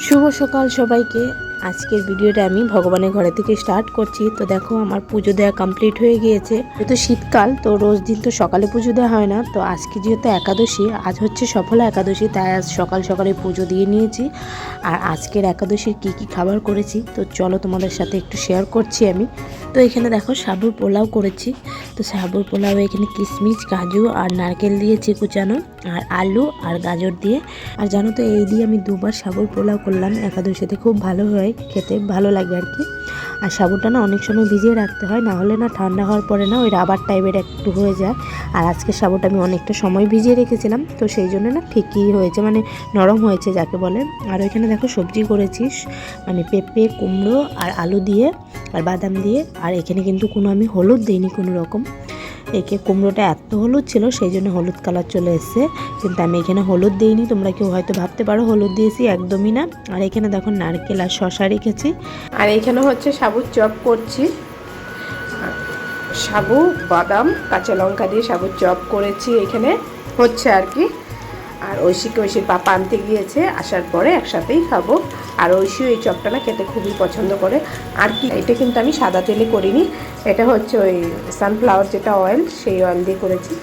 শুভ সকাল সবাইকে। আজকের ভিডিওটা আমি ভগবানের ঘরে থেকে স্টার্ট করছি। তো দেখো আমার পুজো দেওয়া কমপ্লিট হয়ে গিয়েছে। যেহেতু শীতকাল তো রোজ দিন তো সকালে পুজো দেওয়া হয় না, তো আজকে যেহেতু একাদশী, আজ হচ্ছে সফলা একাদশী, তাই আজ সকাল সকালে পুজো দিয়ে নিয়েছি। আর আজকের একাদশীর কি খাবার করেছি তো চলো তোমাদের সাথে একটু শেয়ার করছি আমি। তো এখানে দেখো সাবুর পোলাও করেছি। তো সাবুর পোলাও এখানে কিশমিশ, কাজু আর নারকেল দিয়েছি কুচানো, আর আলু আর গাজর দিয়ে। আর জানো তো এই দিয়ে আমি দুবার সাবুর পোলাও করলাম একাদশীতে, খুব ভালো হয় খেতে, ভালো লাগে আর কি। আর সাবুটা না অনেক সময় ভিজিয়ে রাখতে হয়, না হলে না ঠান্ডা হওয়ার পরে না ওই রাবার টাইপের একটু হয়ে যায়। আর আজকে সাবুটা আমি অনেকটা সময় ভিজিয়ে রেখেছিলাম, তো সেই জন্য না ঠিকই হয়েছে, মানে নরম হয়েছে যাকে বলে। আর ওইখানে দেখো সবজি করেছিস, মানে পেঁপে, কুমড়ো আর আলু দিয়ে আর বাদাম দিয়ে। আর এখানে কিন্তু কোনো আমি হলুদ দিইনি কোনো রকম। একে কুমড়োটা এত হলুদ ছিল সেই জন্য হলুদ কালার চলে এসছে, কিন্তু আমি এখানে হলুদ দিইনি। তোমরা কেউ হয়তো ভাবতে পারো হলুদ দিয়েছি, একদমই না। আর এখানে দেখো নারকেল আর শশা রেখেছি। আর এখানে হচ্ছে সাবুর চপ করছি, সাবু, বাদাম, কাঁচা লঙ্কা দিয়ে সাবুর চপ করেছি এখানে হচ্ছে আর কি। আর ঐশীর পাপা আনতে গিয়েছে, আসার পরে একসাথেই খাবো। আর ঐশীও এই চপটা না খেতে খুবই পছন্দ করে। আর কি, এটা কিন্তু আমি সাদা তেলে করিনি, এটা হচ্ছে ওই সানফ্লাওয়ার যেটা অয়েল, সেই অয়েল দিয়ে করেছি।